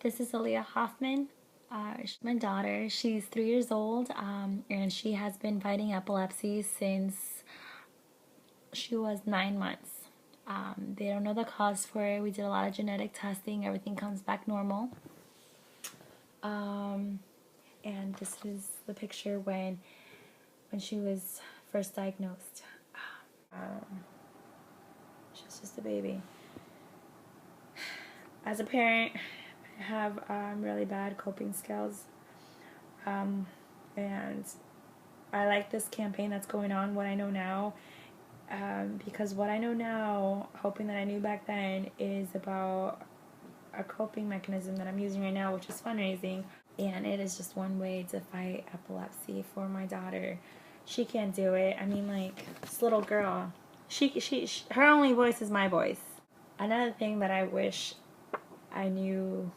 This is Aliyah Hoffman. She's my daughter. She's 3 years old, and she has been fighting epilepsy since she was 9 months. They don't know the cause for it. We did a lot of genetic testing. Everything comes back normal. And this is the picture when she was first diagnosed. She's just a baby. As a parent, I have really bad coping skills, and I like this campaign that's going on, What I Know Now, because what I know now, hoping that I knew back then, is about a coping mechanism that I'm using right now, which is fundraising, and it is just one way to fight epilepsy for my daughter. She can't do it. I mean, like, this little girl, her only voice is my voice. Another thing that I wish I knew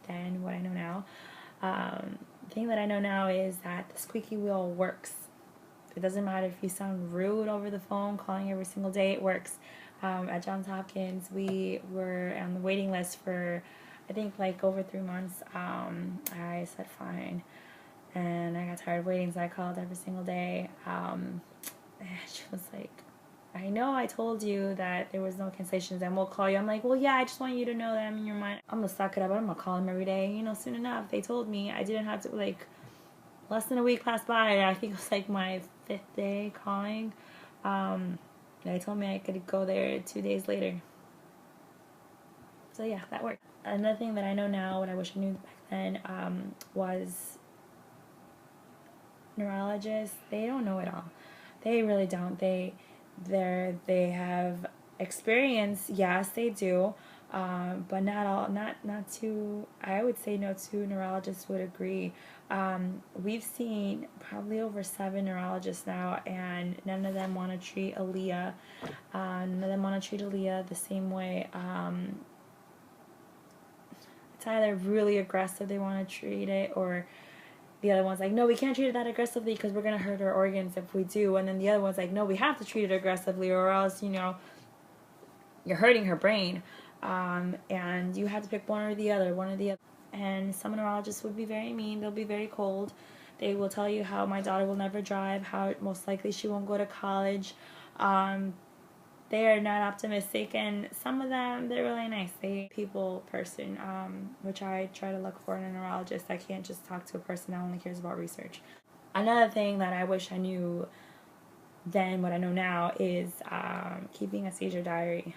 then, what I know now, the thing that I know now is that the squeaky wheel works. It doesn't matter if you sound rude over the phone, calling every single day, it works. At Johns Hopkins, we were on the waiting list for, I think, like over 3 months. I said fine, and I got tired of waiting, so I called every single day. And she was like, I know I told you that there was no cancellations and we'll call you. I'm like, well, yeah, I just want you to know that I'm in your mind. I'm going to suck it up. I'm going to call them every day. You know, soon enough, they told me I didn't have to, like, less than a week passed by. I think it was like my 5th day calling. They told me I could go there 2 days later. So yeah, that worked. Another thing that I know now, what I wish I knew back then, was neurologists. They don't know it all. They really don't. They have experience, yes, they do, but not all. Not two. I would say no two neurologists would agree. We've seen probably over 7 neurologists now, and none of them want to treat Aliyah. None of them want to treat Aliyah the same way. It's either really aggressive, they want to treat it, or the other one's like, no, we can't treat it that aggressively because we're going to hurt her organs if we do. And then the other one's like, no, we have to treat it aggressively or else, you know, you're hurting her brain. And you have to pick one or the other. And some neurologists would be very mean. They'll be very cold. They will tell you how my daughter will never drive, how most likely she won't go to college. They are not optimistic, and some of them, they're really nice. They're a people person, which I try to look for in a neurologist. I can't just talk to a person that only cares about research. Another thing that I wish I knew then, what I know now, is keeping a seizure diary.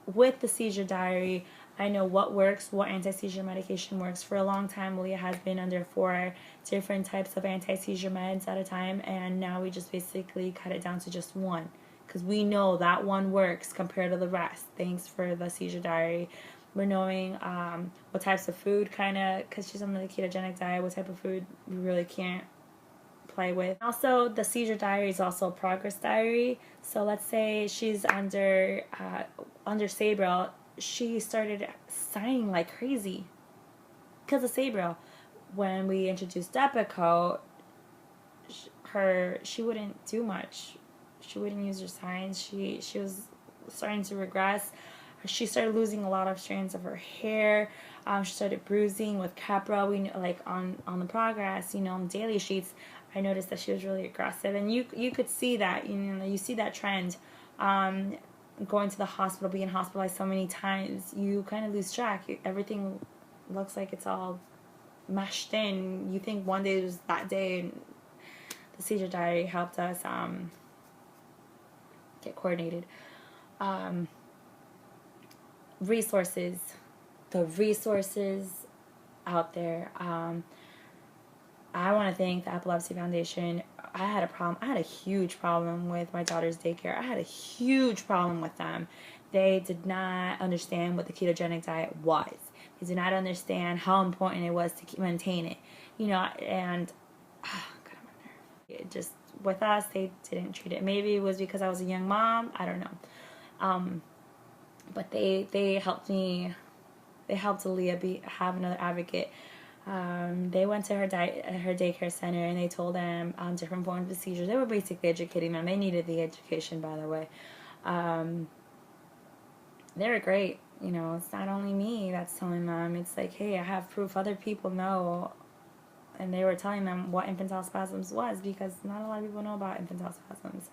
With the seizure diary, I know what works, what anti-seizure medication works. For a long time, Aliyah has been under 4 different types of anti-seizure meds at a time, and now we just basically cut it down to just one, because we know that one works compared to the rest. Thanks for the seizure diary. We're knowing what types of food, because she's on the ketogenic diet, what type of food we really can't play with. Also, the seizure diary is also a progress diary. So let's say she's under Sabril. She started signing like crazy because of Sabril. When we introduced Depakote, she wouldn't do much. She wouldn't use her signs. She was starting to regress. She started losing a lot of strands of her hair. She started bruising with Capra. We like on the progress, you know, on daily sheets. I noticed that she was really aggressive, and you could see that. You know, you see that trend. Going to the hospital, being hospitalized so many times, you kind of lose track. Everything looks like it's all mashed in. You think one day was that day, and the seizure diary helped us get coordinated. Resources, the resources out there. I want to thank the Epilepsy Foundation. I had a huge problem with my daughter's daycare. I had a huge problem with them. They did not understand what the ketogenic diet was. They did not understand how important it was to maintain it. You know, and God, I'm on nerve. It just, with us, they didn't treat it. Maybe it was because I was a young mom. I don't know. But they helped me. They helped Aliyah have another advocate. They went to her daycare center, and they told them different forms of seizures. They were basically educating them. They needed the education, by the way. They were great. you know, it's not only me that's telling them. It's like, hey, I have proof other people know. And they were telling them what infantile spasms was, because not a lot of people know about infantile spasms.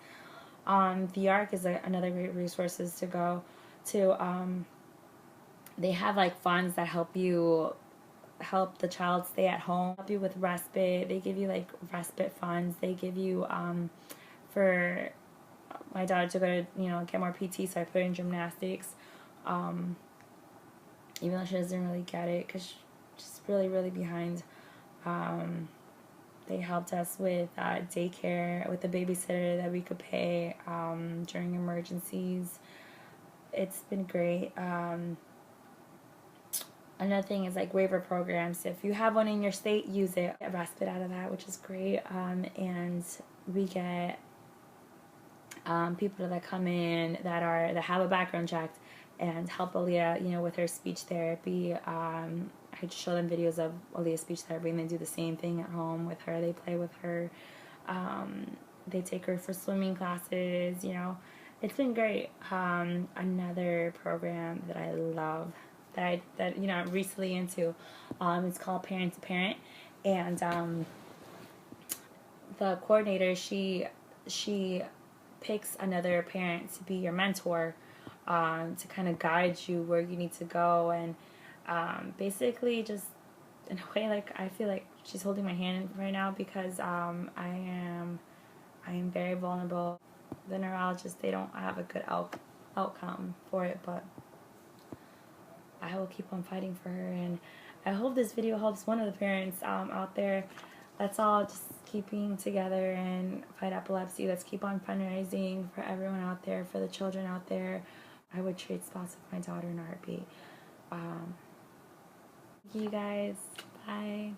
The ARC is another great resources to go to. They have like funds that help the child stay at home, help you with respite. They give you like respite funds. They give you for my daughter to go to, you know, get more PT, so I put her in gymnastics. Even though she doesn't really get it because she's really, really behind. They helped us with daycare, with the babysitter that we could pay during emergencies. It's been great. Another thing is like waiver programs. If you have one in your state, use it. Get respite out of that, which is great. And we get people that come in that have a background check and help Aliyah, you know, with her speech therapy. I just show them videos of Aliyah's speech therapy, and they do the same thing at home with her. They play with her. They take her for swimming classes, you know. It's been great. Another program that I love, that you know, I'm recently into, it's called Parent to Parent. And the coordinator, she picks another parent to be your mentor, to kind of guide you where you need to go, and basically just in a way, like, I feel like she's holding my hand right now, because I am very vulnerable. The neurologists, they don't have a good outcome for it, but I will keep on fighting for her, and I hope this video helps one of the parents out there. Let's all just keep being together and fight epilepsy. Let's keep on fundraising for everyone out there, for the children out there. I would trade spots with my daughter in a heartbeat. Thank you guys. Bye.